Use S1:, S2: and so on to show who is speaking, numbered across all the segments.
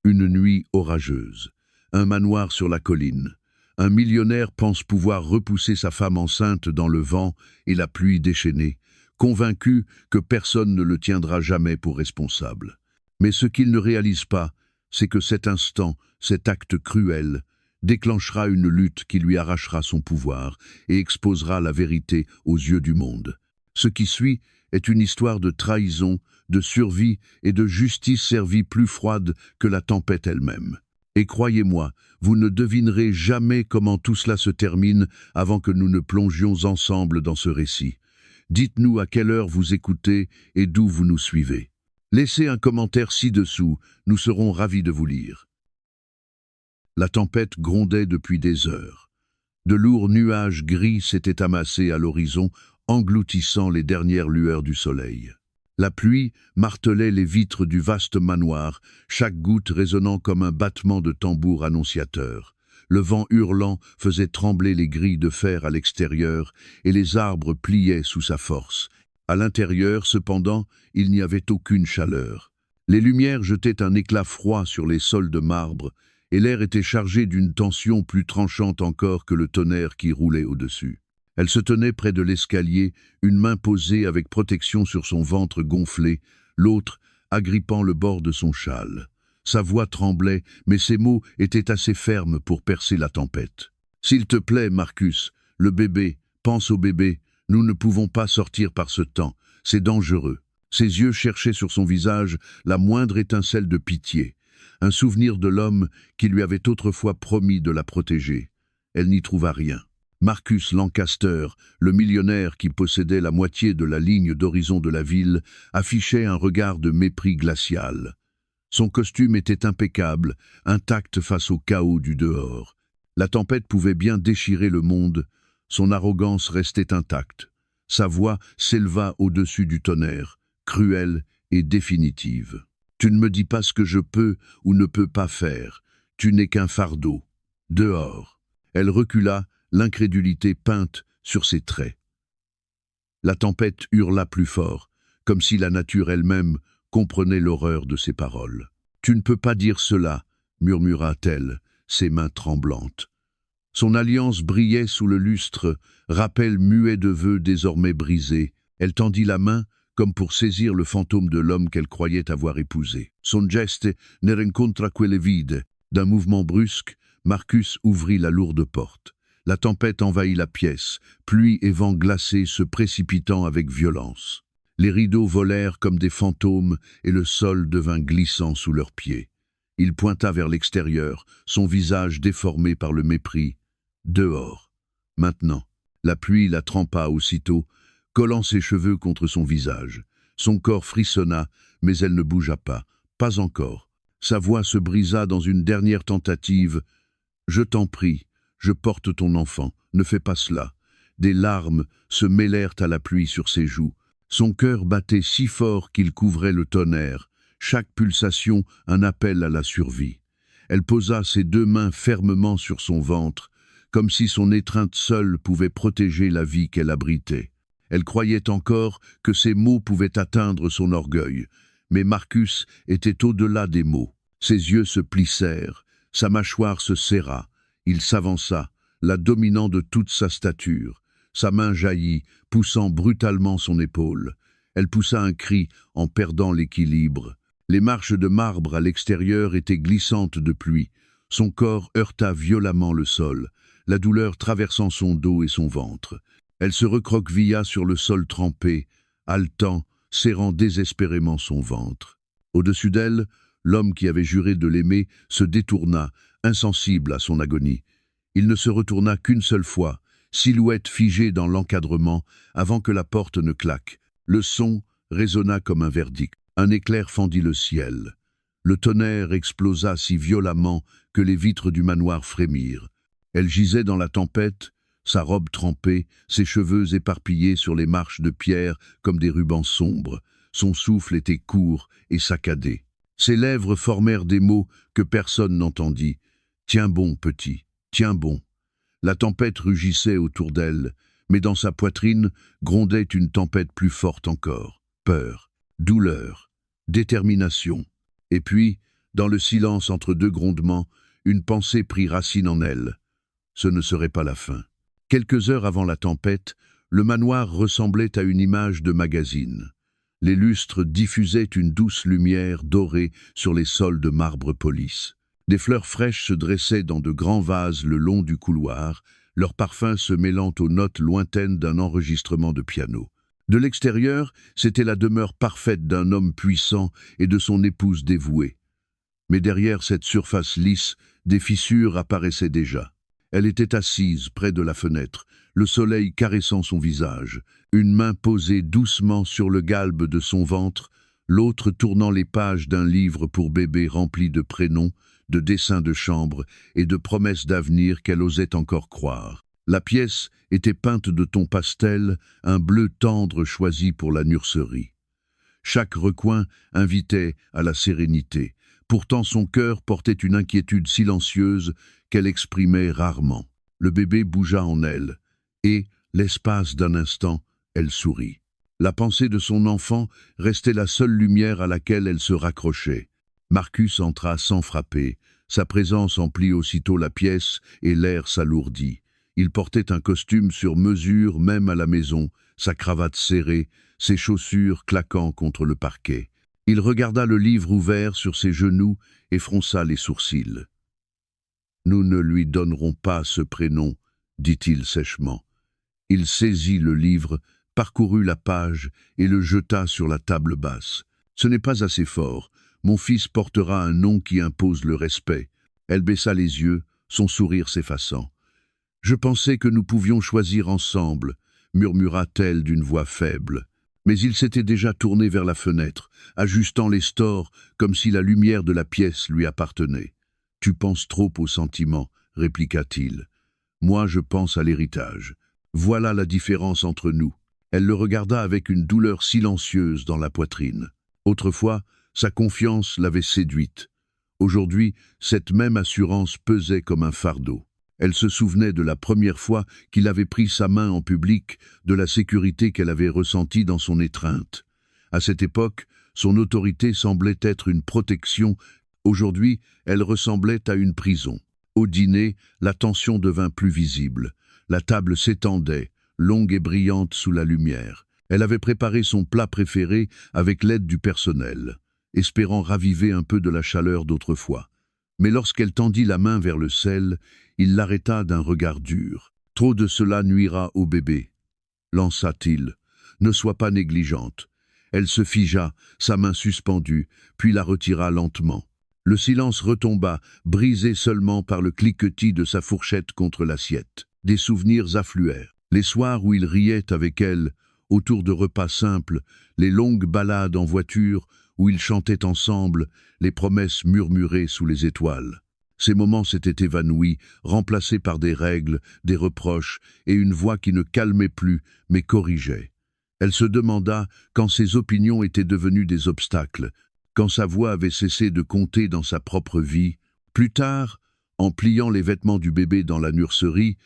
S1: Une nuit orageuse. Un manoir sur la colline. Un millionnaire pense pouvoir repousser sa femme enceinte dans le vent et la pluie déchaînée, convaincu que personne ne le tiendra jamais pour responsable. Mais ce qu'il ne réalise pas, c'est que cet instant, cet acte cruel, déclenchera une lutte qui lui arrachera son pouvoir et exposera la vérité aux yeux du monde. Ce qui suit est une histoire de trahison, de survie et de justice servie plus froide que la tempête elle-même. Et croyez-moi, vous ne devinerez jamais comment tout cela se termine avant que nous ne plongions ensemble dans ce récit. Dites-nous à quelle heure vous écoutez et d'où vous nous suivez. Laissez un commentaire ci-dessous, nous serons ravis de vous lire. La tempête grondait depuis des heures. De lourds nuages gris s'étaient amassés à l'horizon, engloutissant les dernières lueurs du soleil. La pluie martelait les vitres du vaste manoir, chaque goutte résonnant comme un battement de tambour annonciateur. Le vent hurlant faisait trembler les grilles de fer à l'extérieur et les arbres pliaient sous sa force. À l'intérieur, cependant, il n'y avait aucune chaleur. Les lumières jetaient un éclat froid sur les sols de marbre et l'air était chargé d'une tension plus tranchante encore que le tonnerre qui roulait au-dessus. Elle se tenait près de l'escalier, une main posée avec protection sur son ventre gonflé, l'autre agrippant le bord de son châle. Sa voix tremblait, mais ses mots étaient assez fermes pour percer la tempête. « S'il te plaît, Marcus, le bébé, pense au bébé, nous ne pouvons pas sortir par ce temps, c'est dangereux. » Ses yeux cherchaient sur son visage la moindre étincelle de pitié, un souvenir de l'homme qui lui avait autrefois promis de la protéger. Elle n'y trouva rien. Marcus Lancaster, le millionnaire qui possédait la moitié de la ligne d'horizon de la ville, affichait un regard de mépris glacial. Son costume était impeccable, intact face au chaos du dehors. La tempête pouvait bien déchirer le monde, son arrogance restait intacte. Sa voix s'éleva au-dessus du tonnerre, cruelle et définitive. « Tu ne me dis pas ce que je peux ou ne peux pas faire. Tu n'es qu'un fardeau. Dehors. » Elle recula, l'incrédulité peinte sur ses traits. La tempête hurla plus fort, comme si la nature elle-même comprenait l'horreur de ses paroles. « Tu ne peux pas dire cela, » murmura-t-elle, ses mains tremblantes. Son alliance brillait sous le lustre, rappel muet de vœux désormais brisés. Elle tendit la main, comme pour saisir le fantôme de l'homme qu'elle croyait avoir épousé. Son geste ne rencontra quelle vide. D'un mouvement brusque, Marcus ouvrit la lourde porte. La tempête envahit la pièce, pluie et vent glacé se précipitant avec violence. Les rideaux volèrent comme des fantômes et le sol devint glissant sous leurs pieds. Il pointa vers l'extérieur, son visage déformé par le mépris. Dehors. Maintenant. La pluie la trempa aussitôt, collant ses cheveux contre son visage. Son corps frissonna, mais elle ne bougea pas. Pas encore. Sa voix se brisa dans une dernière tentative. « Je t'en prie. Je porte ton enfant, ne fais pas cela. » Des larmes se mêlèrent à la pluie sur ses joues. Son cœur battait si fort qu'il couvrait le tonnerre, chaque pulsation un appel à la survie. Elle posa ses deux mains fermement sur son ventre, comme si son étreinte seule pouvait protéger la vie qu'elle abritait. Elle croyait encore que ses mots pouvaient atteindre son orgueil, mais Marcus était au-delà des mots. Ses yeux se plissèrent, sa mâchoire se serra. Il s'avança, la dominant de toute sa stature. Sa main jaillit, poussant brutalement son épaule. Elle poussa un cri en perdant l'équilibre. Les marches de marbre à l'extérieur étaient glissantes de pluie. Son corps heurta violemment le sol, la douleur traversant son dos et son ventre. Elle se recroquevilla sur le sol trempé, haletant, serrant désespérément son ventre. Au-dessus d'elle, l'homme qui avait juré de l'aimer se détourna, insensible à son agonie. Il ne se retourna qu'une seule fois, silhouette figée dans l'encadrement, avant que la porte ne claque. Le son résonna comme un verdict. Un éclair fendit le ciel. Le tonnerre explosa si violemment que les vitres du manoir frémirent. Elle gisait dans la tempête, sa robe trempée, ses cheveux éparpillés sur les marches de pierre comme des rubans sombres. Son souffle était court et saccadé. Ses lèvres formèrent des mots que personne n'entendit. « Tiens bon, petit, tiens bon ». La tempête rugissait autour d'elle, mais dans sa poitrine grondait une tempête plus forte encore. Peur, douleur, détermination. Et puis, Dans le silence entre deux grondements, une pensée prit racine en elle. Ce ne serait pas la fin. Quelques heures avant la tempête, le manoir ressemblait à une image de magazine. Les lustres diffusaient une douce lumière dorée sur les sols de marbre police. Des fleurs fraîches se dressaient dans de grands vases le long du couloir, leur parfum se mêlant aux notes lointaines d'un enregistrement de piano. De l'extérieur, c'était la demeure parfaite d'un homme puissant et de son épouse dévouée. Mais derrière cette surface lisse, des fissures apparaissaient déjà. Elle était assise près de la fenêtre, le soleil caressant son visage, une main posée doucement sur le galbe de son ventre, l'autre tournant les pages d'un livre pour bébé rempli de prénoms, de dessins de chambre et de promesses d'avenir qu'elle osait encore croire. La pièce était peinte de tons pastel, un bleu tendre choisi pour la nurserie. Chaque recoin invitait à la sérénité. Pourtant son cœur portait une inquiétude silencieuse qu'elle exprimait rarement. Le bébé bougea en elle, et, l'espace d'un instant, elle sourit. La pensée de son enfant restait la seule lumière à laquelle elle se raccrochait. Marcus entra sans frapper. Sa présence emplit aussitôt la pièce et l'air s'alourdit. Il portait un costume sur mesure même à la maison, sa cravate serrée, ses chaussures claquant contre le parquet. Il regarda le livre ouvert sur ses genoux et fronça les sourcils. « Nous ne lui donnerons pas ce prénom, dit-il sèchement. Il saisit le livre, parcourut la page et le jeta sur la table basse. Ce n'est pas assez fort. Mon fils portera un nom qui impose le respect. Elle baissa les yeux, son sourire s'effaçant. « Je pensais que nous pouvions choisir ensemble, murmura-t-elle d'une voix faible. Mais il s'était déjà tourné vers la fenêtre, ajustant les stores comme si la lumière de la pièce lui appartenait. « Tu penses trop aux sentiments, répliqua-t-il. Moi, je pense à l'héritage. Voilà la différence entre nous. » Elle le regarda avec une douleur silencieuse dans la poitrine. Autrefois, sa confiance l'avait séduite. Aujourd'hui, cette même assurance pesait comme un fardeau. Elle se souvenait de la première fois qu'il avait pris sa main en public, de la sécurité qu'elle avait ressentie dans son étreinte. À cette époque, son autorité semblait être une protection. Aujourd'hui, elle ressemblait à une prison. Au dîner, la tension devint plus visible. La table s'étendait, longue et brillante sous la lumière. Elle avait préparé son plat préféré avec l'aide du personnel, espérant raviver un peu de la chaleur d'autrefois. Mais lorsqu'elle tendit la main vers le sel, il l'arrêta d'un regard dur. « Trop de cela nuira au bébé, » lança-t-il. « Ne sois pas négligente. » Elle se figea, sa main suspendue, puis la retira lentement. Le silence retomba, brisé seulement par le cliquetis de sa fourchette contre l'assiette. Des souvenirs affluèrent. Les soirs où il riait avec elle, autour de repas simples, les longues balades en voiture, où ils chantaient ensemble, les promesses murmurées sous les étoiles. Ces moments s'étaient évanouis, remplacés par des règles, des reproches et une voix qui ne calmait plus, mais corrigeait. Elle se demanda quand ses opinions étaient devenues des obstacles, quand sa voix avait cessé de compter dans sa propre vie. Plus tard, en pliant les vêtements du bébé dans la nurserie,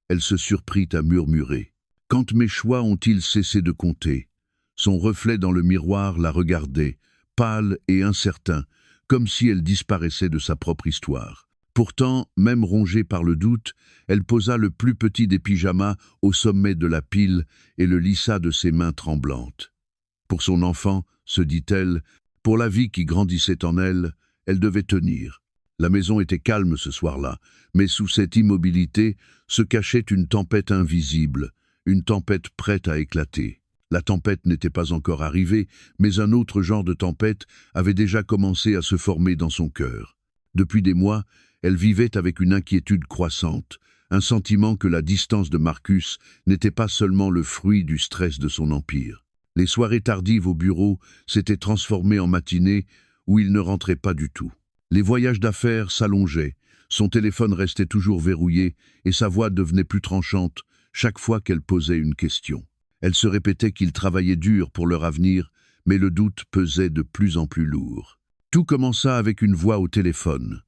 S1: elle se surprit à murmurer. « Quand mes choix ont-ils cessé de compter ?» Son reflet dans le miroir la regardait, pâle et incertain, comme si elle disparaissait de sa propre histoire. Pourtant, même rongée par le doute, elle posa le plus petit des pyjamas au sommet de la pile et le lissa de ses mains tremblantes. Pour son enfant, se dit-elle, pour la vie qui grandissait en elle, elle devait tenir. La maison était calme ce soir-là, mais sous cette immobilité se cachait une tempête invisible, une tempête prête à éclater. La tempête n'était pas encore arrivée, mais un autre genre de tempête avait déjà commencé à se former dans son cœur. Depuis des mois, elle vivait avec une inquiétude croissante, un sentiment que la distance de Marcus n'était pas seulement le fruit du stress de son empire. Les soirées tardives au bureau s'étaient transformées en matinées où il ne rentrait pas du tout. Les voyages d'affaires s'allongeaient, son téléphone restait toujours verrouillé et sa voix devenait plus tranchante chaque fois qu'elle posait une question. Elle se répétait qu'il travaillait dur pour leur avenir, mais le doute pesait de plus en plus lourd. Tout commença avec une voix au téléphone.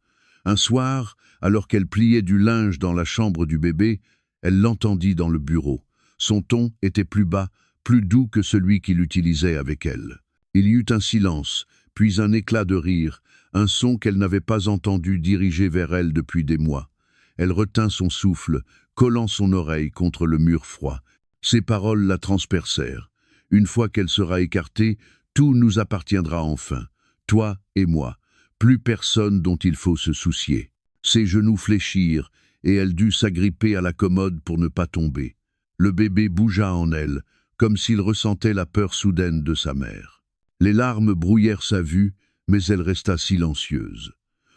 S1: Un soir, alors qu'elle pliait du linge dans la chambre du bébé, elle l'entendit dans le bureau. Son ton était plus bas, plus doux que celui qu'il utilisait avec elle. Il y eut un silence, puis un éclat de rire, un son qu'elle n'avait pas entendu dirigé vers elle depuis des mois. Elle retint son souffle, collant son oreille contre le mur froid. Ses paroles la transpercèrent. Une fois qu'elle sera écartée, tout nous appartiendra enfin, toi et moi. Plus personne dont il faut se soucier. Ses genoux fléchirent, et elle dut s'agripper à la commode pour ne pas tomber. Le bébé bougea en elle, comme s'il ressentait la peur soudaine de sa mère. Les larmes brouillèrent sa vue, mais elle resta silencieuse.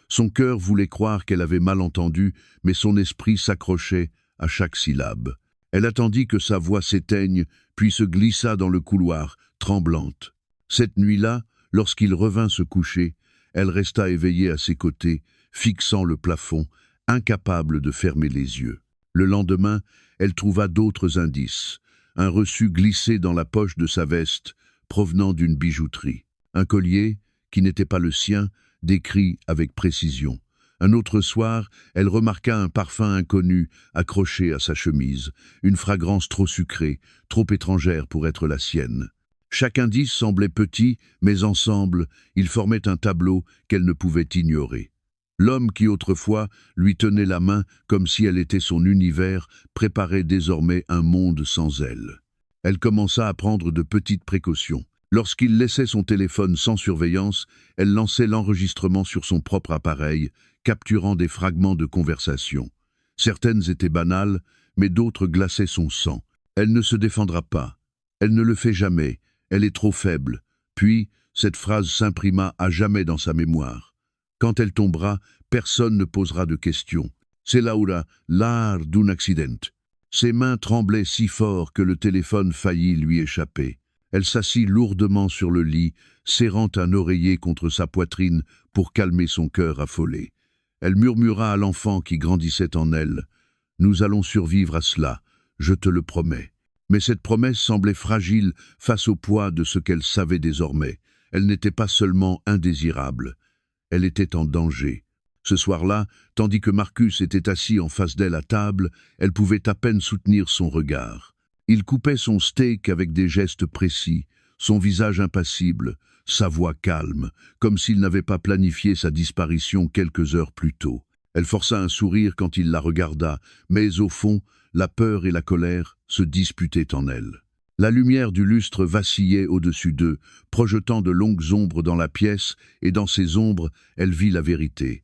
S1: Son cœur voulait croire qu'elle avait mal entendu, mais son esprit s'accrochait à chaque syllabe. Elle attendit que sa voix s'éteigne, puis se glissa dans le couloir, tremblante. Cette nuit-là, lorsqu'il revint se coucher, elle resta éveillée à ses côtés, fixant le plafond, incapable de fermer les yeux. Le lendemain, elle trouva d'autres indices. Un reçu glissé dans la poche de sa veste, provenant d'une bijouterie. Un collier, qui n'était pas le sien, décrit avec précision. Un autre soir, elle remarqua un parfum inconnu accroché à sa chemise, une fragrance trop sucrée, trop étrangère pour être la sienne. Chaque indice semblait petit, mais ensemble, ils formaient un tableau qu'elle ne pouvait ignorer. L'homme qui autrefois lui tenait la main comme si elle était son univers préparait désormais un monde sans elle. Elle commença à prendre de petites précautions. Lorsqu'il laissait son téléphone sans surveillance, elle lançait l'enregistrement sur son propre appareil, capturant des fragments de conversation. Certaines étaient banales, mais d'autres glaçaient son sang. Elle ne se défendra pas. Elle ne le fait jamais. Elle est trop faible. Puis, cette phrase s'imprima à jamais dans sa mémoire. Quand elle tombera, personne ne posera de questions. C'est Laura, l'art d'un accident. Ses mains tremblaient si fort que le téléphone faillit lui échapper. Elle s'assit lourdement sur le lit, serrant un oreiller contre sa poitrine pour calmer son cœur affolé. Elle murmura à l'enfant qui grandissait en elle. « Nous allons survivre à cela, je te le promets. » Mais cette promesse semblait fragile face au poids de ce qu'elle savait désormais. Elle n'était pas seulement indésirable, elle était en danger. Ce soir-là, tandis que Marcus était assis en face d'elle à table, elle pouvait à peine soutenir son regard. Il coupait son steak avec des gestes précis, son visage impassible, sa voix calme, comme s'il n'avait pas planifié sa disparition quelques heures plus tôt. Elle força un sourire quand il la regarda, mais au fond, la peur et la colère se disputaient en elle. La lumière du lustre vacillait au-dessus d'eux, projetant de longues ombres dans la pièce, et dans ces ombres, elle vit la vérité.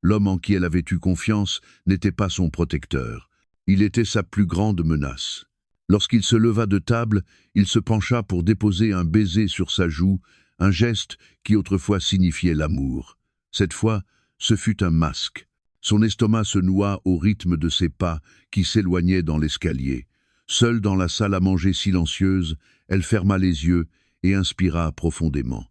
S1: L'homme en qui elle avait eu confiance n'était pas son protecteur. Il était sa plus grande menace. Lorsqu'il se leva de table, il se pencha pour déposer un baiser sur sa joue, un geste qui autrefois signifiait l'amour. Cette fois, ce fut un masque. Son estomac se noua au rythme de ses pas qui s'éloignaient dans l'escalier. Seule dans la salle à manger silencieuse, elle ferma les yeux et inspira profondément.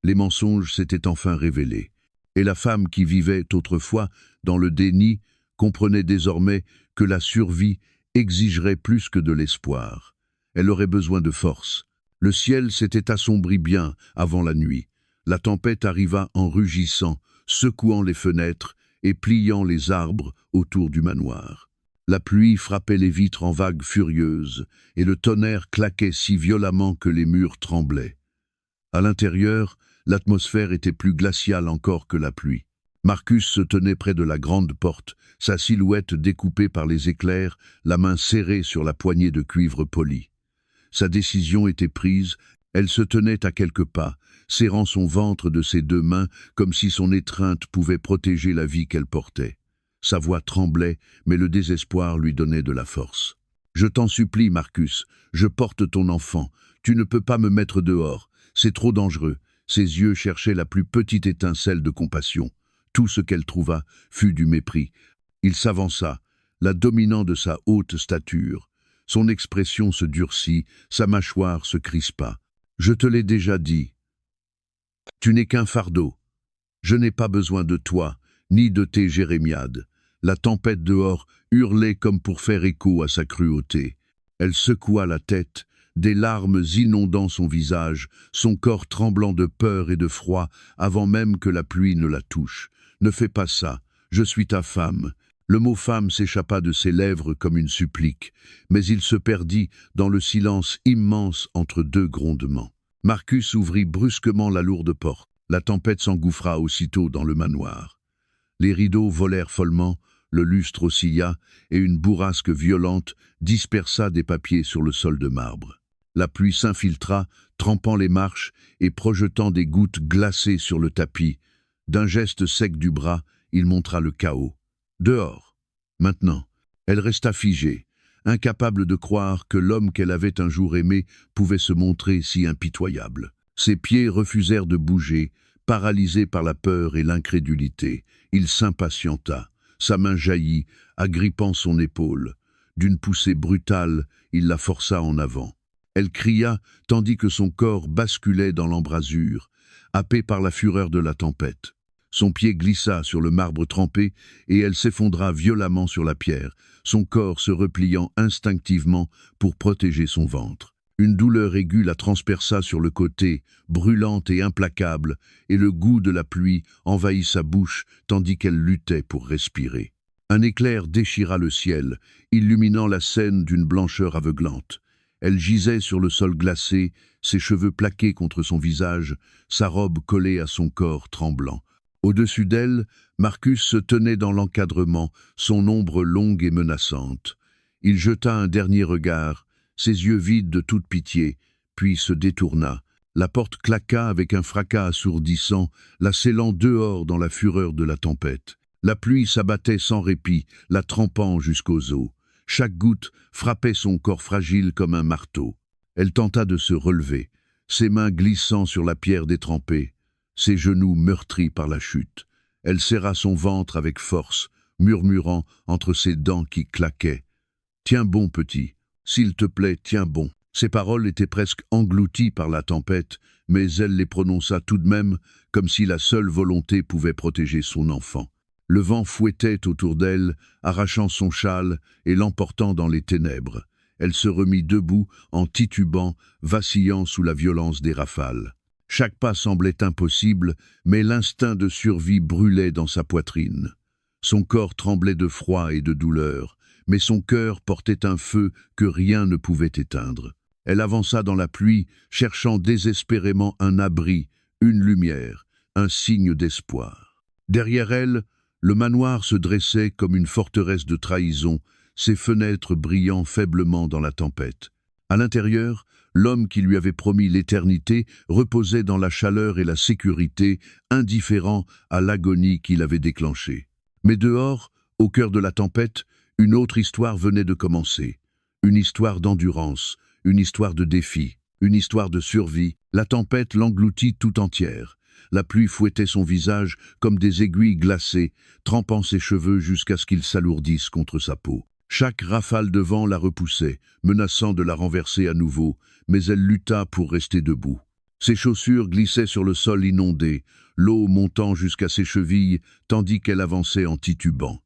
S1: Les mensonges s'étaient enfin révélés. Et la femme qui vivait autrefois dans le déni comprenait désormais que la survie exigerait plus que de l'espoir. Elle aurait besoin de force. Le ciel s'était assombri bien avant la nuit. La tempête arriva en rugissant, secouant les fenêtres et pliant les arbres autour du manoir. La pluie frappait les vitres en vagues furieuses, et le tonnerre claquait si violemment que les murs tremblaient. À l'intérieur, l'atmosphère était plus glaciale encore que la pluie. Marcus se tenait près de la grande porte, sa silhouette découpée par les éclairs, la main serrée sur la poignée de cuivre poli. Sa décision était prise, elle se tenait à quelques pas, serrant son ventre de ses deux mains comme si son étreinte pouvait protéger la vie qu'elle portait. Sa voix tremblait, mais le désespoir lui donnait de la force. « Je t'en supplie, Marcus, je porte ton enfant. Tu ne peux pas me mettre dehors. C'est trop dangereux. » Ses yeux cherchaient la plus petite étincelle de compassion. Tout ce qu'elle trouva fut du mépris. Il s'avança, la dominant de sa haute stature. Son expression se durcit, sa mâchoire se crispa. « Je te l'ai déjà dit. Tu n'es qu'un fardeau. Je n'ai pas besoin de toi, ni de tes jérémiades. » La tempête dehors hurlait comme pour faire écho à sa cruauté. Elle secoua la tête, des larmes inondant son visage, son corps tremblant de peur et de froid avant même que la pluie ne la touche. « Ne fais pas ça, je suis ta femme. » Le mot « femme » s'échappa de ses lèvres comme une supplique, mais il se perdit dans le silence immense entre deux grondements. Marcus ouvrit brusquement la lourde porte. La tempête s'engouffra aussitôt dans le manoir. Les rideaux volèrent follement, le lustre oscilla, et une bourrasque violente dispersa des papiers sur le sol de marbre. La pluie s'infiltra, trempant les marches et projetant des gouttes glacées sur le tapis. D'un geste sec du bras, il montra le chaos. Dehors. Maintenant. Elle resta figée, incapable de croire que l'homme qu'elle avait un jour aimé pouvait se montrer si impitoyable. Ses pieds refusèrent de bouger, paralysés par la peur et l'incrédulité. Il s'impatienta. Sa main jaillit, agrippant son épaule. D'une poussée brutale, il la força en avant. Elle cria, tandis que son corps basculait dans l'embrasure, happé par la fureur de la tempête. Son pied glissa sur le marbre trempé et elle s'effondra violemment sur la pierre, son corps se repliant instinctivement pour protéger son ventre. Une douleur aiguë la transperça sur le côté, brûlante et implacable, et le goût de la pluie envahit sa bouche tandis qu'elle luttait pour respirer. Un éclair déchira le ciel, illuminant la scène d'une blancheur aveuglante. Elle gisait sur le sol glacé, ses cheveux plaqués contre son visage, sa robe collée à son corps tremblant. Au-dessus d'elle, Marcus se tenait dans l'encadrement, son ombre longue et menaçante. Il jeta un dernier regard, ses yeux vides de toute pitié, puis se détourna. La porte claqua avec un fracas assourdissant, la scellant dehors dans la fureur de la tempête. La pluie s'abattait sans répit, la trempant jusqu'aux os. Chaque goutte frappait son corps fragile comme un marteau. Elle tenta de se relever, ses mains glissant sur la pierre détrempée, ses genoux meurtris par la chute. Elle serra son ventre avec force, murmurant entre ses dents qui claquaient. « Tiens bon, petit, s'il te plaît, tiens bon ». Ses paroles étaient presque englouties par la tempête, mais elle les prononça tout de même, comme si la seule volonté pouvait protéger son enfant. Le vent fouettait autour d'elle, arrachant son châle et l'emportant dans les ténèbres. Elle se remit debout, en titubant, vacillant sous la violence des rafales. Chaque pas semblait impossible, mais l'instinct de survie brûlait dans sa poitrine. Son corps tremblait de froid et de douleur, mais son cœur portait un feu que rien ne pouvait éteindre. Elle avança dans la pluie, cherchant désespérément un abri, une lumière, un signe d'espoir. Derrière elle, le manoir se dressait comme une forteresse de trahison, ses fenêtres brillant faiblement dans la tempête. À l'intérieur, l'homme qui lui avait promis l'éternité reposait dans la chaleur et la sécurité, indifférent à l'agonie qu'il avait déclenchée. Mais dehors, au cœur de la tempête, une autre histoire venait de commencer. Une histoire d'endurance, une histoire de défi, une histoire de survie. La tempête l'engloutit tout entière. La pluie fouettait son visage comme des aiguilles glacées, trempant ses cheveux jusqu'à ce qu'ils s'alourdissent contre sa peau. Chaque rafale de vent la repoussait, menaçant de la renverser à nouveau, mais elle lutta pour rester debout. Ses chaussures glissaient sur le sol inondé, l'eau montant jusqu'à ses chevilles, tandis qu'elle avançait en titubant.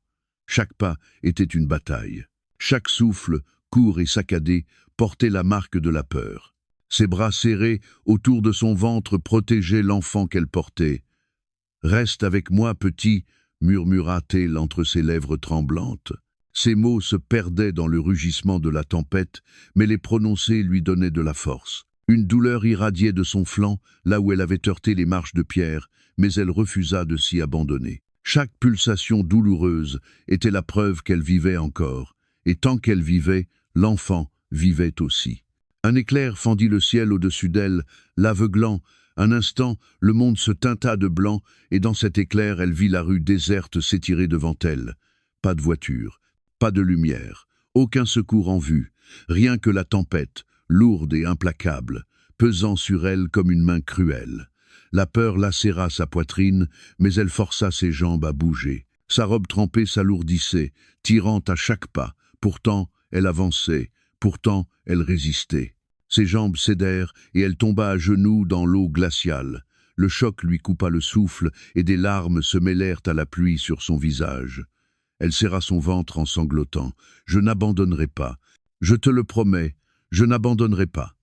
S1: Chaque pas était une bataille. Chaque souffle, court et saccadé, portait la marque de la peur. Ses bras serrés autour de son ventre protégeaient l'enfant qu'elle portait. « Reste avec moi, petit », murmura-t-elle entre ses lèvres tremblantes. Ces mots se perdaient dans le rugissement de la tempête, mais les prononcer lui donnait de la force. Une douleur irradiait de son flanc, là où elle avait heurté les marches de pierre, mais elle refusa de s'y abandonner. Chaque pulsation douloureuse était la preuve qu'elle vivait encore, et tant qu'elle vivait, l'enfant vivait aussi. Un éclair fendit le ciel au-dessus d'elle, l'aveuglant. Un instant, le monde se teinta de blanc, et dans cet éclair, elle vit la rue déserte s'étirer devant elle. Pas de voiture, pas de lumière, aucun secours en vue, rien que la tempête, lourde et implacable, pesant sur elle comme une main cruelle. La peur lacéra sa poitrine, mais elle força ses jambes à bouger. Sa robe trempée s'alourdissait, tirant à chaque pas. Pourtant, elle avançait. Pourtant, elle résistait. Ses jambes cédèrent et elle tomba à genoux dans l'eau glaciale. Le choc lui coupa le souffle et des larmes se mêlèrent à la pluie sur son visage. Elle serra son ventre en sanglotant. « Je n'abandonnerai pas. Je te le promets, je n'abandonnerai pas. »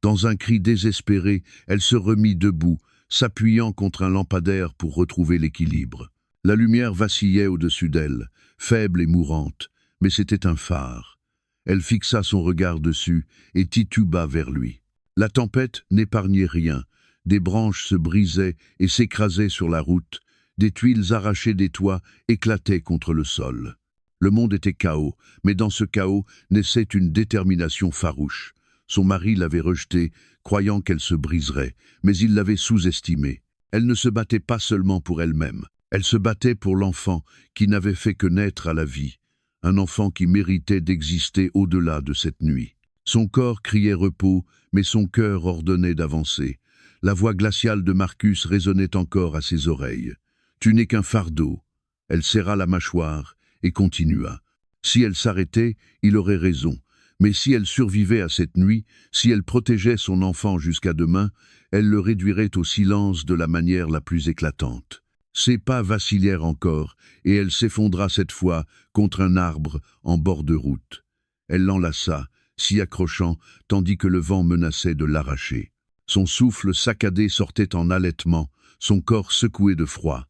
S1: Dans un cri désespéré, elle se remit debout, s'appuyant contre un lampadaire pour retrouver l'équilibre. La lumière vacillait au-dessus d'elle, faible et mourante, mais c'était un phare. Elle fixa son regard dessus et tituba vers lui. La tempête n'épargnait rien. des branches se brisaient et s'écrasaient sur la route, des tuiles arrachées des toits éclataient contre le sol. Le monde était chaos, mais dans ce chaos naissait une détermination farouche. Son mari l'avait rejetée, croyant qu'elle se briserait, mais il l'avait sous-estimée. Elle ne se battait pas seulement pour elle-même, elle se battait pour l'enfant qui n'avait fait que naître à la vie, un enfant qui méritait d'exister au-delà de cette nuit. Son corps criait repos, mais son cœur ordonnait d'avancer. La voix glaciale de Marcus résonnait encore à ses oreilles. « Tu n'es qu'un fardeau ». Elle serra la mâchoire et continua. Si elle s'arrêtait, il aurait raison. Mais si elle survivait à cette nuit, si elle protégeait son enfant jusqu'à demain, elle le réduirait au silence de la manière la plus éclatante. Ses pas vacillèrent encore, et elle s'effondra cette fois contre un arbre en bord de route. Elle l'enlaça, s'y accrochant, tandis que le vent menaçait de l'arracher. Son souffle saccadé sortait en halètement, son corps secoué de froid.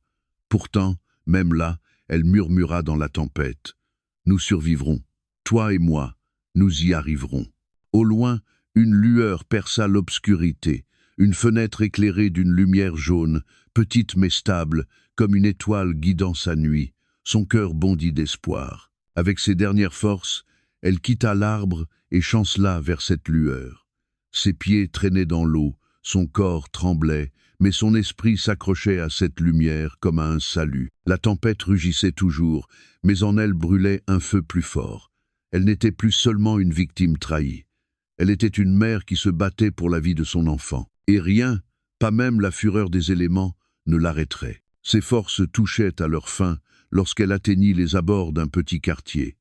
S1: Pourtant, même là, elle murmura dans la tempête. « Nous survivrons, toi et moi, nous y arriverons. » Au loin, une lueur perça l'obscurité, une fenêtre éclairée d'une lumière jaune, petite mais stable, comme une étoile guidant sa nuit. Son cœur bondit d'espoir. Avec ses dernières forces, elle quitta l'arbre et chancela vers cette lueur. Ses pieds traînaient dans l'eau, son corps tremblait, mais son esprit s'accrochait à cette lumière comme à un salut. La tempête rugissait toujours, mais en elle brûlait un feu plus fort. Elle n'était plus seulement une victime trahie. Elle était une mère qui se battait pour la vie de son enfant. Et rien, pas même la fureur des éléments, ne l'arrêterait. Ses forces touchaient à leur fin lorsqu'elle atteignit les abords d'un petit quartier.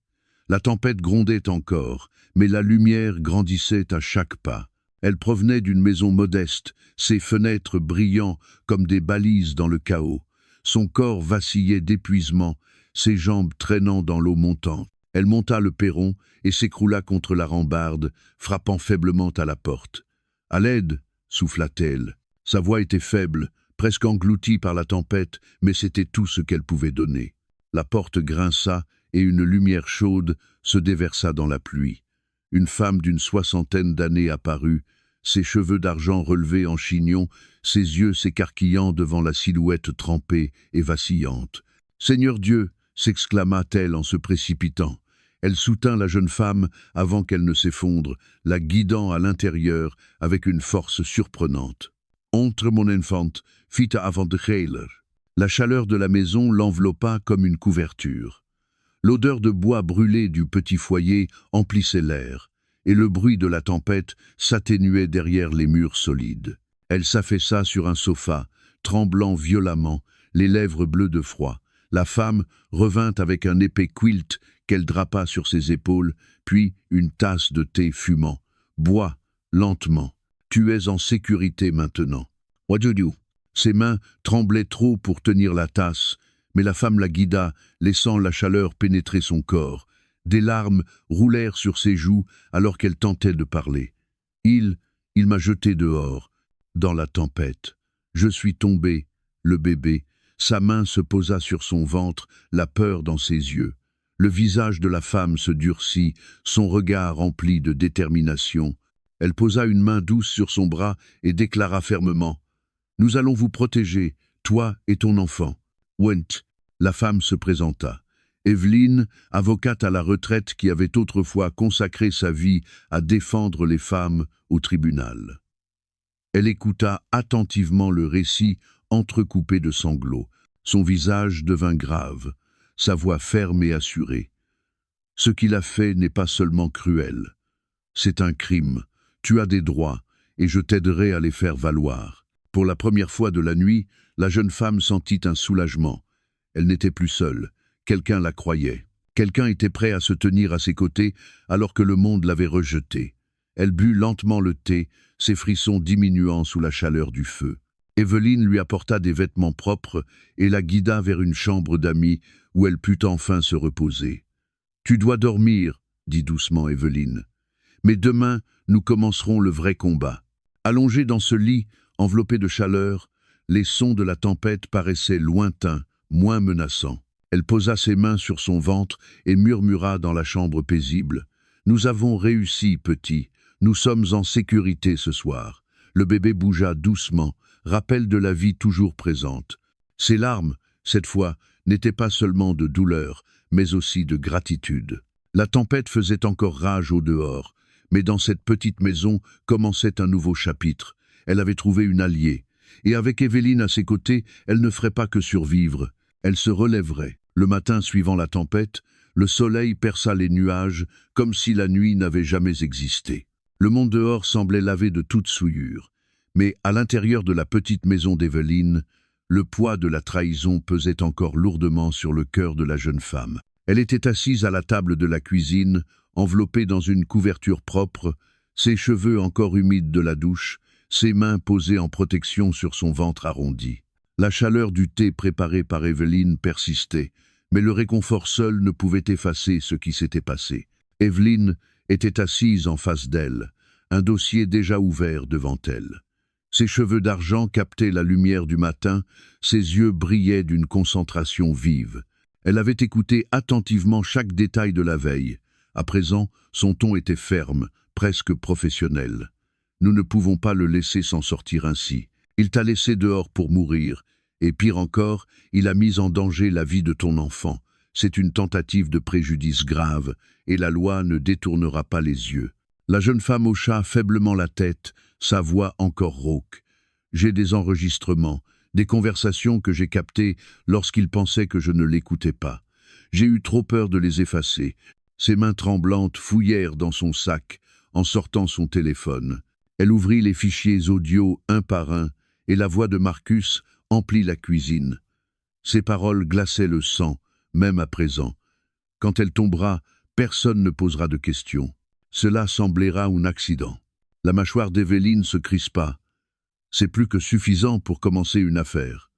S1: La tempête grondait encore, mais la lumière grandissait à chaque pas. Elle provenait d'une maison modeste, ses fenêtres brillant comme des balises dans le chaos. Son corps vacillait d'épuisement, ses jambes traînant dans l'eau montante. Elle monta le perron et s'écroula contre la rambarde, frappant faiblement à la porte. « À l'aide !» souffla-t-elle. Sa voix était faible, presque engloutie par la tempête, mais c'était tout ce qu'elle pouvait donner. La porte grinça et une lumière chaude se déversa dans la pluie. Une femme d'une 60aine d'années apparut, ses cheveux d'argent relevés en chignon, ses yeux s'écarquillant devant la silhouette trempée et vacillante. « Seigneur Dieu !» s'exclama-t-elle en se précipitant. Elle soutint la jeune femme avant qu'elle ne s'effondre, la guidant à l'intérieur avec une force surprenante. « Entre mon enfant, fit avant de heiler. » La chaleur de la maison l'enveloppa comme une couverture. L'odeur de bois brûlé du petit foyer emplissait l'air, et le bruit de la tempête s'atténuait derrière les murs solides. Elle s'affaissa sur un sofa, tremblant violemment, les lèvres bleues de froid. La femme revint avec un épais quilt qu'elle drapa sur ses épaules, puis une tasse de thé fumant. « Bois, lentement. Tu es en sécurité maintenant. » « What do you do ?» Ses mains tremblaient trop pour tenir la tasse, mais la femme la guida, laissant la chaleur pénétrer son corps. Des larmes roulèrent sur ses joues alors qu'elle tentait de parler. « Il m'a jeté dehors, dans la tempête. Je suis tombée, le bébé. » Sa main se posa sur son ventre, la peur dans ses yeux. Le visage de la femme se durcit, son regard rempli de détermination. Elle posa une main douce sur son bras et déclara fermement « Nous allons vous protéger, toi et ton enfant. » Went. La femme se présenta. Evelyne, avocate à la retraite qui avait autrefois consacré sa vie à défendre les femmes au tribunal. Elle écouta attentivement le récit entrecoupé de sanglots. Son visage devint grave, sa voix ferme et assurée. « Ce qu'il a fait n'est pas seulement cruel. C'est un crime. Tu as des droits, et je t'aiderai à les faire valoir. » Pour la première fois de la nuit, la jeune femme sentit un soulagement. Elle n'était plus seule. Quelqu'un la croyait. Quelqu'un était prêt à se tenir à ses côtés alors que le monde l'avait rejetée. Elle but lentement le thé, ses frissons diminuant sous la chaleur du feu. Evelyne lui apporta des vêtements propres et la guida vers une chambre d'amis où elle put enfin se reposer. « Tu dois dormir, » dit doucement Evelyne. « Mais demain, nous commencerons le vrai combat. » Allongée dans ce lit, enveloppée de chaleur, les sons de la tempête paraissaient lointains, moins menaçants. Elle posa ses mains sur son ventre et murmura dans la chambre paisible. « Nous avons réussi, petit. Nous sommes en sécurité ce soir. Le bébé bougea doucement, rappel de la vie toujours présente. Ses larmes, cette fois, n'étaient pas seulement de douleur, mais aussi de gratitude. La tempête faisait encore rage au dehors, mais dans cette petite maison commençait un nouveau chapitre. Elle avait trouvé une alliée, et avec Evelyne à ses côtés, elle ne ferait pas que survivre, elle se relèverait. Le matin suivant la tempête, le soleil perça les nuages comme si la nuit n'avait jamais existé. Le monde dehors semblait lavé de toute souillure, mais à l'intérieur de la petite maison d'Evelyne, le poids de la trahison pesait encore lourdement sur le cœur de la jeune femme. Elle était assise à la table de la cuisine, enveloppée dans une couverture propre, ses cheveux encore humides de la douche, ses mains posées en protection sur son ventre arrondi. La chaleur du thé préparé par Evelyne persistait, mais le réconfort seul ne pouvait effacer ce qui s'était passé. Evelyne était assise en face d'elle, un dossier déjà ouvert devant elle. Ses cheveux d'argent captaient la lumière du matin, ses yeux brillaient d'une concentration vive. Elle avait écouté attentivement chaque détail de la veille. À présent, son ton était ferme, presque professionnel. « Nous ne pouvons pas le laisser s'en sortir ainsi. Il t'a laissé dehors pour mourir, et pire encore, il a mis en danger la vie de ton enfant. C'est une tentative de préjudice grave, et la loi ne détournera pas les yeux. » La jeune femme hocha faiblement la tête, sa voix encore rauque. « J'ai des enregistrements, des conversations que j'ai captées lorsqu'il pensait que je ne l'écoutais pas. J'ai eu trop peur de les effacer. » Ses mains tremblantes fouillèrent dans son sac, en sortant son téléphone. Elle ouvrit les fichiers audio un par un, et la voix de Marcus emplit la cuisine. Ses paroles glaçaient le sang, même à présent. Quand elle tombera, personne ne posera de questions. Cela semblera un accident. La mâchoire d'Evelyne se crispa. C'est plus que suffisant pour commencer une affaire.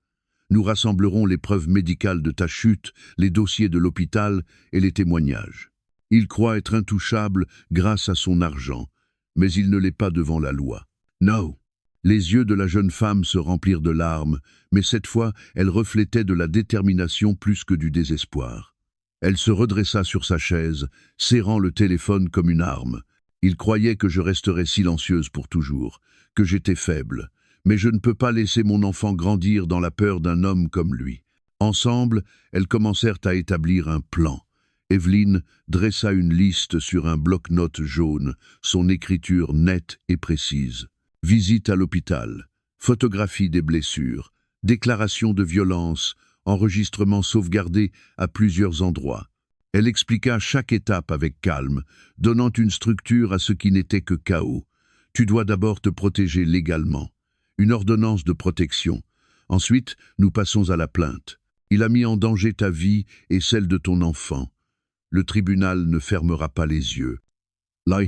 S1: Nous rassemblerons les preuves médicales de ta chute, les dossiers de l'hôpital et les témoignages. Il croit être intouchable grâce à son argent, mais il ne l'est pas devant la loi. Non. Les yeux de la jeune femme se remplirent de larmes, mais cette fois, elle reflétait de la détermination plus que du désespoir. Elle se redressa sur sa chaise, serrant le téléphone comme une arme. Il croyait que je resterais silencieuse pour toujours, que j'étais faible. Mais je ne peux pas laisser mon enfant grandir dans la peur d'un homme comme lui. Ensemble, elles commencèrent à établir un plan. Evelyne dressa une liste sur un bloc-notes jaune, son écriture nette et précise. Visite à l'hôpital, photographie des blessures, déclaration de violence, enregistrement sauvegardé à plusieurs endroits. Elle expliqua chaque étape avec calme, donnant une structure à ce qui n'était que chaos. Tu dois d'abord te protéger légalement. Une ordonnance de protection. Ensuite, nous passons à la plainte. Il a mis en danger ta vie et celle de ton enfant. Le tribunal ne fermera pas les yeux. Là,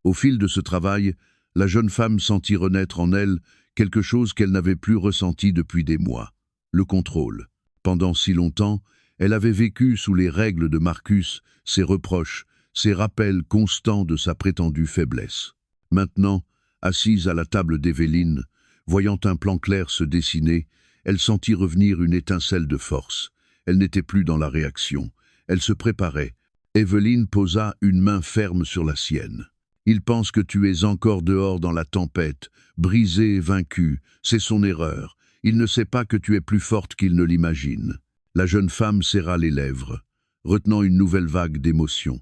S1: au fil de ce travail, la jeune femme sentit renaître en elle quelque chose qu'elle n'avait plus ressenti depuis des mois. Le contrôle. Pendant si longtemps, elle avait vécu sous les règles de Marcus, ses reproches, ses rappels constants de sa prétendue faiblesse. Maintenant, assise à la table d'Evelyne, voyant un plan clair se dessiner, elle sentit revenir une étincelle de force. Elle n'était plus dans la réaction. Elle se préparait. Evelyne posa une main ferme sur la sienne. « Il pense que tu es encore dehors dans la tempête, brisée et vaincue. C'est son erreur. Il ne sait pas que tu es plus forte qu'il ne l'imagine. » La jeune femme serra les lèvres, retenant une nouvelle vague d'émotion.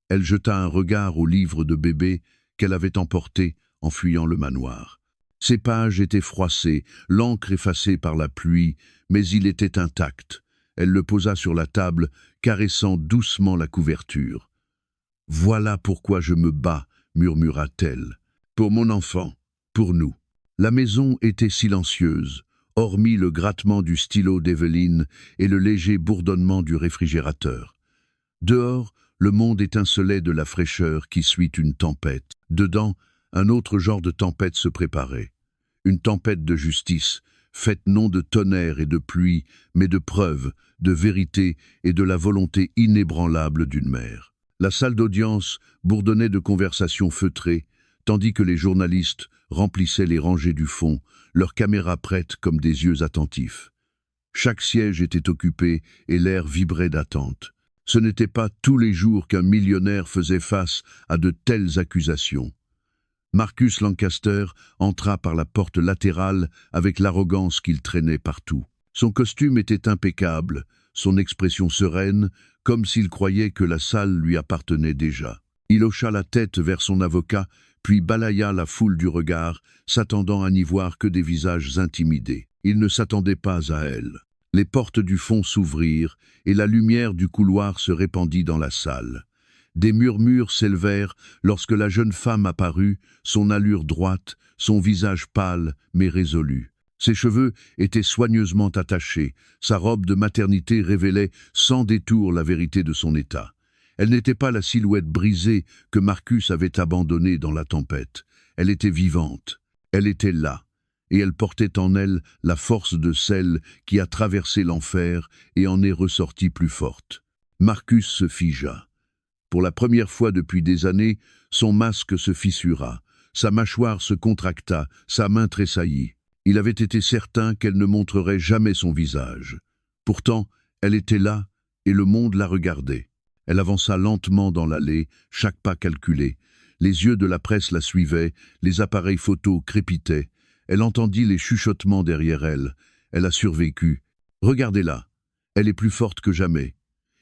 S1: Elle jeta un regard au livre de bébé qu'elle avait emporté en fuyant le manoir. Ses pages étaient froissées, l'encre effacée par la pluie, mais il était intact. Elle le posa sur la table, caressant doucement la couverture. « Voilà pourquoi je me bats, » murmura-t-elle. « Pour mon enfant, pour nous. » La maison était silencieuse, hormis le grattement du stylo d'Evelyne et le léger bourdonnement du réfrigérateur. Dehors, le monde étincelait de la fraîcheur qui suit une tempête. Dedans, un autre genre de tempête se préparait. Une tempête de justice, faite non de tonnerre et de pluie, mais de preuves, de vérité et de la volonté inébranlable d'une mère. La salle d'audience bourdonnait de conversations feutrées, tandis que les journalistes remplissaient les rangées du fond, leurs caméras prêtes comme des yeux attentifs. Chaque siège était occupé et l'air vibrait d'attente. Ce n'était pas tous les jours qu'un millionnaire faisait face à de telles accusations. Marcus Lancaster entra par la porte latérale avec l'arrogance qu'il traînait partout. Son costume était impeccable, son expression sereine, comme s'il croyait que la salle lui appartenait déjà. Il hocha la tête vers son avocat, puis balaya la foule du regard, s'attendant à n'y voir que des visages intimidés. Il ne s'attendait pas à elle. Les portes du fond s'ouvrirent, et la lumière du couloir se répandit dans la salle. Des murmures s'élevèrent lorsque la jeune femme apparut, son allure droite, son visage pâle mais résolu. Ses cheveux étaient soigneusement attachés, sa robe de maternité révélait sans détour la vérité de son état. Elle n'était pas la silhouette brisée que Marcus avait abandonnée dans la tempête. Elle était vivante, elle était là, et elle portait en elle la force de celle qui a traversé l'enfer et en est ressortie plus forte. Marcus se figea. Pour la première fois depuis des années, son masque se fissura, sa mâchoire se contracta, sa main tressaillit. Il avait été certain qu'elle ne montrerait jamais son visage. Pourtant, elle était là, et le monde la regardait. Elle avança lentement dans l'allée, chaque pas calculé. Les yeux de la presse la suivaient, les appareils photos crépitaient. Elle entendit les chuchotements derrière elle. Elle a survécu. Regardez-la. Elle est plus forte que jamais.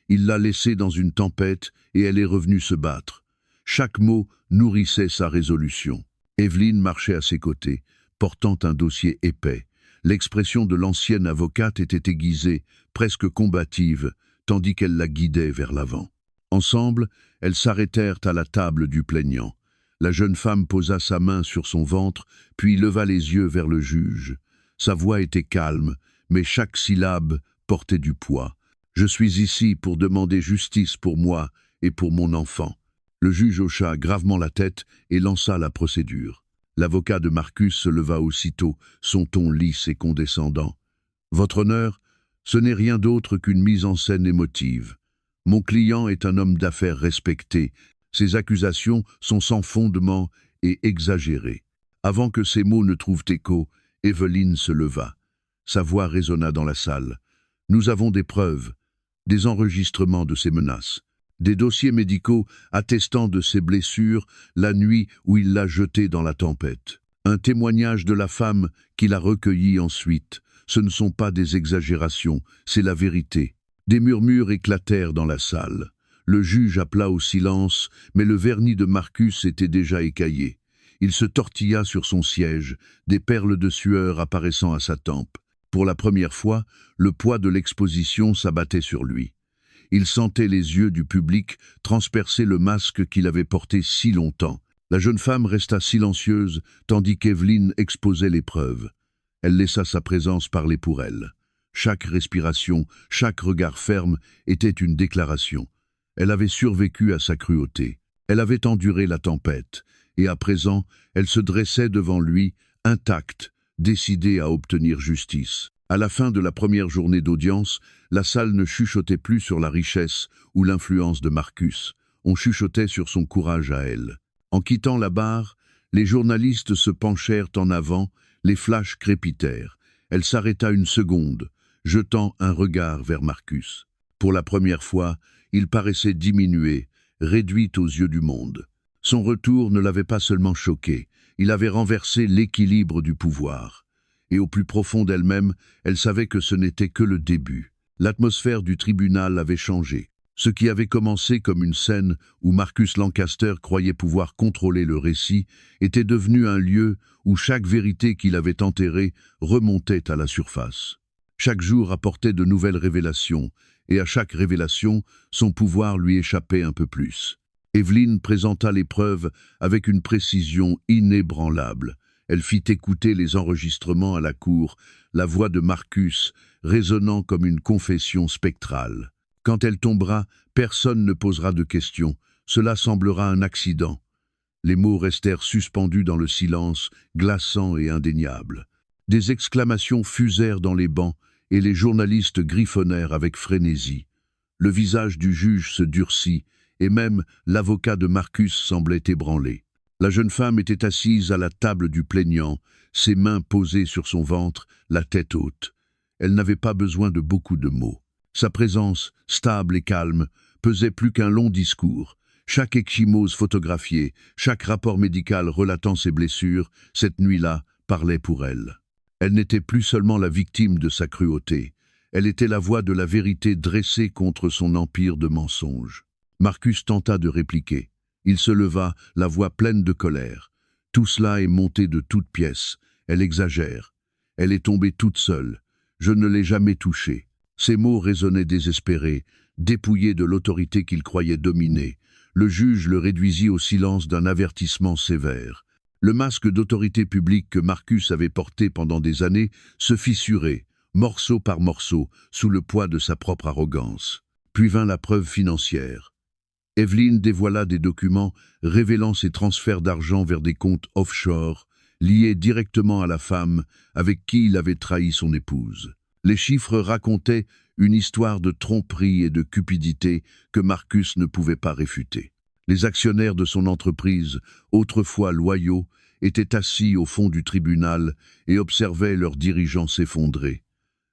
S1: Il l'a laissée dans une tempête et elle est revenue se battre. Chaque mot nourrissait sa résolution. Evelyne marchait à ses côtés, portant un dossier épais. L'expression de l'ancienne avocate était aiguisée, presque combative, tandis qu'elle la guidait vers l'avant. Ensemble, elles s'arrêtèrent à la table du plaignant. La jeune femme posa sa main sur son ventre, puis leva les yeux vers le juge. Sa voix était calme, mais chaque syllabe portait du poids. « Je suis ici pour demander justice pour moi et pour mon enfant. » Le juge hocha gravement la tête et lança la procédure. L'avocat de Marcus se leva aussitôt, son ton lisse et condescendant. « Votre honneur, ce n'est rien d'autre qu'une mise en scène émotive. Mon client est un homme d'affaires respecté. Ses accusations sont sans fondement et exagérées. » Avant que ces mots ne trouvent écho, Evelyne se leva. Sa voix résonna dans la salle. « Nous avons des preuves, des enregistrements de ses menaces, des dossiers médicaux attestant de ses blessures la nuit où il l'a jetée dans la tempête. Un témoignage de la femme qui l'a recueilli ensuite. Ce ne sont pas des exagérations, c'est la vérité. » Des murmures éclatèrent dans la salle. Le juge appela au silence, mais le vernis de Marcus était déjà écaillé. Il se tortilla sur son siège, des perles de sueur apparaissant à sa tempe. Pour la première fois, le poids de l'exposition s'abattait sur lui. Il sentait les yeux du public transpercer le masque qu'il avait porté si longtemps. La jeune femme resta silencieuse, tandis qu'Evelyne exposait les preuves. Elle laissa sa présence parler pour elle. Chaque respiration, chaque regard ferme était une déclaration. Elle avait survécu à sa cruauté. Elle avait enduré la tempête, et à présent, elle se dressait devant lui, intacte, décidée à obtenir justice. À la fin de la première journée d'audience, la salle ne chuchotait plus sur la richesse ou l'influence de Marcus. On chuchotait sur son courage à elle. En quittant la barre, les journalistes se penchèrent en avant, les flashs crépitèrent. Elle s'arrêta une seconde, jetant un regard vers Marcus. Pour la première fois, il paraissait diminué, réduit aux yeux du monde. Son retour ne l'avait pas seulement choqué, il avait renversé l'équilibre du pouvoir. Et au plus profond d'elle-même, elle savait que ce n'était que le début. L'atmosphère du tribunal avait changé. Ce qui avait commencé comme une scène où Marcus Lancaster croyait pouvoir contrôler le récit était devenu un lieu où chaque vérité qu'il avait enterrée remontait à la surface. Chaque jour apportait de nouvelles révélations, et à chaque révélation, son pouvoir lui échappait un peu plus. Evelyne présenta les preuves avec une précision inébranlable. Elle fit écouter les enregistrements à la cour, la voix de Marcus résonnant comme une confession spectrale. Quand elle tombera, personne ne posera de questions. Cela semblera un accident. Les mots restèrent suspendus dans le silence, glaçant et indéniable. Des exclamations fusèrent dans les bancs, et les journalistes griffonnèrent avec frénésie. Le visage du juge se durcit, et même l'avocat de Marcus semblait ébranlé. La jeune femme était assise à la table du plaignant, ses mains posées sur son ventre, la tête haute. Elle n'avait pas besoin de beaucoup de mots. Sa présence, stable et calme, pesait plus qu'un long discours. chaque ecchymose photographiée, chaque rapport médical relatant ses blessures, cette nuit-là, parlait pour elle. Elle n'était plus seulement la victime de sa cruauté, elle était la voix de la vérité dressée contre son empire de mensonges. Marcus tenta de répliquer. Il se leva, la voix pleine de colère. Tout cela est monté de toutes pièces. Elle exagère. Elle est tombée toute seule. Je ne l'ai jamais touchée. Ces mots résonnaient désespérés, dépouillés de l'autorité qu'il croyait dominer. Le juge le réduisit au silence d'un avertissement sévère. Le masque d'autorité publique que Marcus avait porté pendant des années se fissurait, morceau par morceau, sous le poids de sa propre arrogance. Puis vint la preuve financière. Evelyne dévoila des documents révélant ses transferts d'argent vers des comptes offshore, liés directement à la femme avec qui il avait trahi son épouse. Les chiffres racontaient une histoire de tromperie et de cupidité que Marcus ne pouvait pas réfuter. Les actionnaires de son entreprise, autrefois loyaux, étaient assis au fond du tribunal et observaient leurs dirigeants s'effondrer.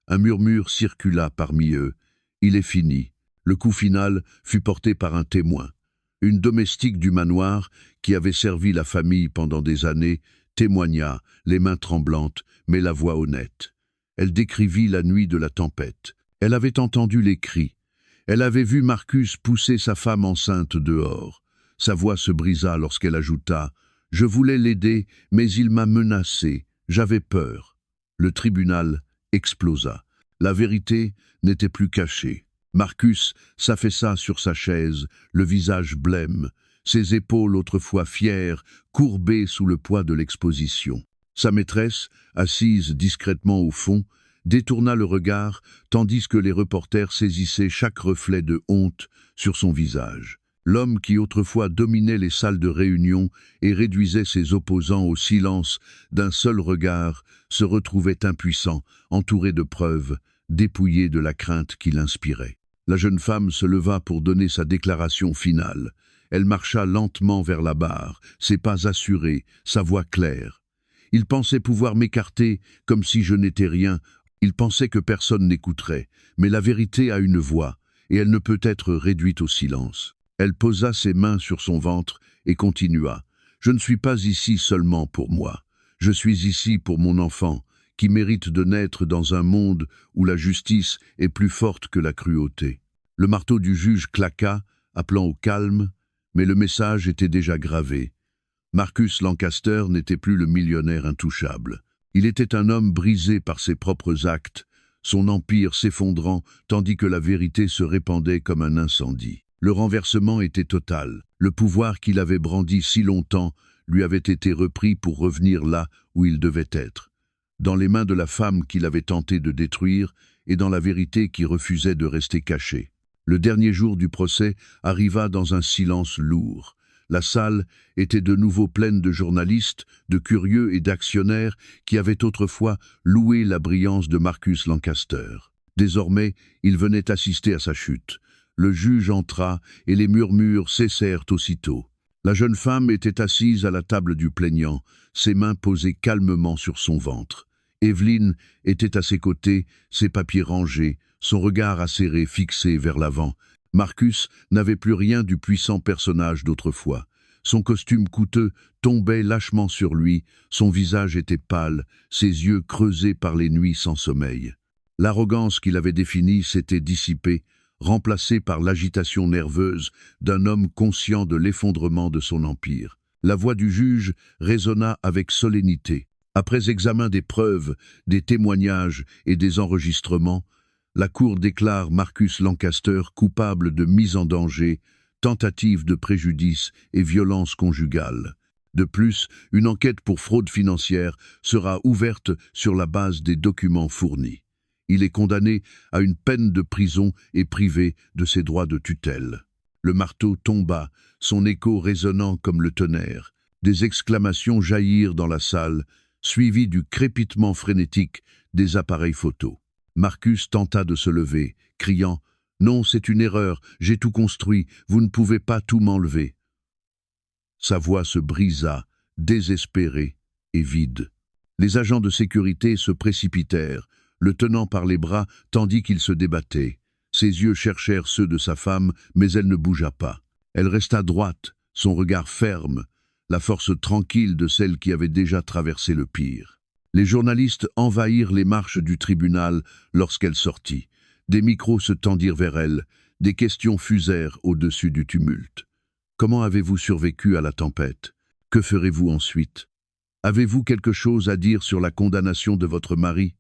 S1: Un murmure circula parmi eux. Il est fini. Le coup final fut porté par un témoin. Une domestique du manoir, qui avait servi la famille pendant des années, témoigna, les mains tremblantes, mais la voix honnête. Elle décrivit la nuit de la tempête. Elle avait entendu les cris. Elle avait vu Marcus pousser sa femme enceinte dehors. Sa voix se brisa lorsqu'elle ajouta « Je voulais l'aider, mais il m'a menacé. J'avais peur. » Le tribunal explosa. La vérité n'était plus cachée. Marcus s'affaissa sur sa chaise, le visage blême, ses épaules autrefois fières, courbées sous le poids de l'exposition. Sa maîtresse, assise discrètement au fond, détourna le regard, tandis que les reporters saisissaient chaque reflet de honte sur son visage. L'homme qui autrefois dominait les salles de réunion et réduisait ses opposants au silence d'un seul regard se retrouvait impuissant, entouré de preuves, dépouillé de la crainte qu'il inspirait. La jeune femme se leva pour donner sa déclaration finale. Elle marcha lentement vers la barre, ses pas assurés, sa voix claire. « Il pensait pouvoir m'écarter comme si je n'étais rien. Il pensait que personne n'écouterait. Mais la vérité a une voix, et elle ne peut être réduite au silence. » Elle posa ses mains sur son ventre et continua. « Je ne suis pas ici seulement pour moi. Je suis ici pour mon enfant, qui mérite de naître dans un monde où la justice est plus forte que la cruauté. » Le marteau du juge claqua, appelant au calme, mais le message était déjà gravé. Marcus Lancaster n'était plus le millionnaire intouchable. Il était un homme brisé par ses propres actes, son empire s'effondrant tandis que la vérité se répandait comme un incendie. Le renversement était total. Le pouvoir qu'il avait brandi si longtemps lui avait été repris pour revenir là où il devait être, dans les mains de la femme qu'il avait tenté de détruire et dans la vérité qui refusait de rester cachée. Le dernier jour du procès arriva dans un silence lourd. La salle était de nouveau pleine de journalistes, de curieux et d'actionnaires qui avaient autrefois loué la brillance de Marcus Lancaster. Désormais, ils venaient assister à sa chute. Le juge entra et les murmures cessèrent aussitôt. La jeune femme était assise à la table du plaignant, ses mains posées calmement sur son ventre. Evelyne était à ses côtés, ses papiers rangés, son regard acéré fixé vers l'avant. Marcus n'avait plus rien du puissant personnage d'autrefois. Son costume coûteux tombait lâchement sur lui, son visage était pâle, ses yeux creusés par les nuits sans sommeil. L'arrogance qu'il avait définie s'était dissipée, remplacée par l'agitation nerveuse d'un homme conscient de l'effondrement de son empire. La voix du juge résonna avec solennité. Après examen des preuves, des témoignages et des enregistrements, la Cour déclare Marcus Lancaster coupable de mise en danger, tentative de préjudice et violence conjugale. De plus, une enquête pour fraude financière sera ouverte sur la base des documents fournis. Il est condamné à une peine de prison et privé de ses droits de tutelle. Le marteau tomba, son écho résonnant comme le tonnerre. Des exclamations jaillirent dans la salle, suivies du crépitement frénétique des appareils photo. Marcus tenta de se lever, criant « Non, c'est une erreur, j'ai tout construit, vous ne pouvez pas tout m'enlever. » Sa voix se brisa, désespérée et vide. Les agents de sécurité se précipitèrent, le tenant par les bras tandis qu'il se débattait. Ses yeux cherchèrent ceux de sa femme, mais elle ne bougea pas. Elle resta droite, son regard ferme, la force tranquille de celle qui avait déjà traversé le pire. Les journalistes envahirent les marches du tribunal lorsqu'elle sortit. Des micros se tendirent vers elle, des questions fusèrent au-dessus du tumulte. Comment avez-vous survécu à la tempête? Que ferez-vous ensuite? Avez-vous quelque chose à dire sur la condamnation de votre mari?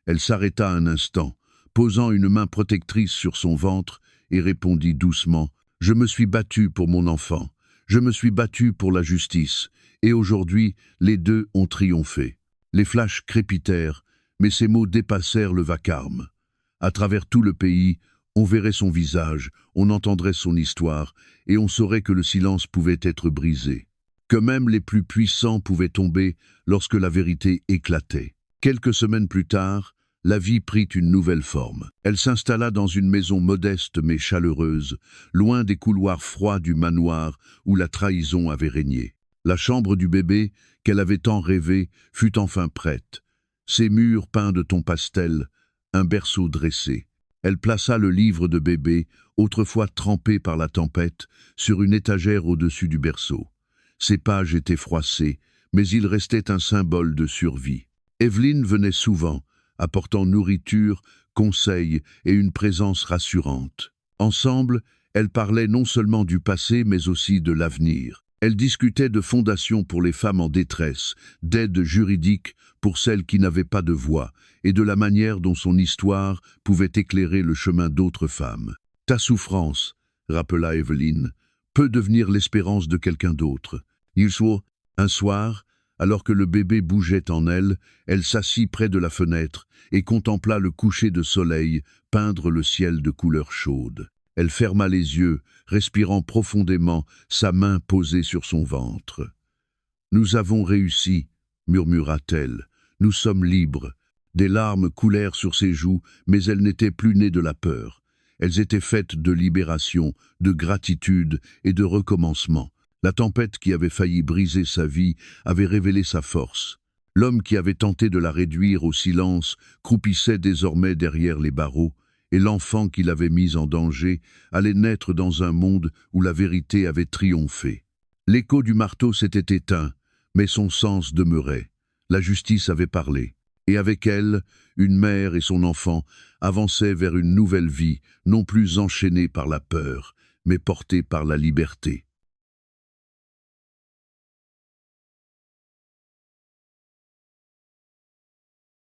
S1: Elle s'arrêta un instant, posant une main protectrice sur son ventre, et répondit doucement « Je me suis battue pour mon enfant, je me suis battue pour la justice, et aujourd'hui, les deux ont triomphé. » Les flashs crépitèrent, mais ces mots dépassèrent le vacarme. À travers tout le pays, on verrait son visage, on entendrait son histoire, et on saurait que le silence pouvait être brisé. Que même les plus puissants pouvaient tomber lorsque la vérité éclatait. Quelques semaines plus tard, la vie prit une nouvelle forme. Elle s'installa dans une maison modeste mais chaleureuse, loin des couloirs froids du manoir où la trahison avait régné. La chambre du bébé, qu'elle avait tant rêvé, fut enfin prête. Ses murs peints de tons pastel, un berceau dressé. Elle plaça le livre de bébé, autrefois trempé par la tempête, sur une étagère au-dessus du berceau. Ses pages étaient froissées, mais il restait un symbole de survie. Evelyne venait souvent, apportant nourriture, conseils et une présence rassurante. Ensemble, elles parlaient non seulement du passé, mais aussi de l'avenir. Elles discutaient de fondations pour les femmes en détresse, d'aide juridique pour celles qui n'avaient pas de voix, et de la manière dont son histoire pouvait éclairer le chemin d'autres femmes. « Ta souffrance, » rappela Evelyne, « peut devenir l'espérance de quelqu'un d'autre. » Un soir, alors que le bébé bougeait en elle, elle s'assit près de la fenêtre et contempla le coucher de soleil peindre le ciel de couleurs chaudes. Elle ferma les yeux, respirant profondément, sa main posée sur son ventre. « Nous avons réussi, » murmura-t-elle. « Nous sommes libres. » Des larmes coulèrent sur ses joues, mais elles n'étaient plus nées de la peur. Elles étaient faites de libération, de gratitude et de recommencement. La tempête qui avait failli briser sa vie avait révélé sa force. L'homme qui avait tenté de la réduire au silence croupissait désormais derrière les barreaux, et l'enfant qui l'avait mise en danger allait naître dans un monde où la vérité avait triomphé. L'écho du marteau s'était éteint, mais son sens demeurait. La justice avait parlé, et avec elle, une mère et son enfant avançaient vers une nouvelle vie, non plus enchaînée par la peur, mais portée par la liberté.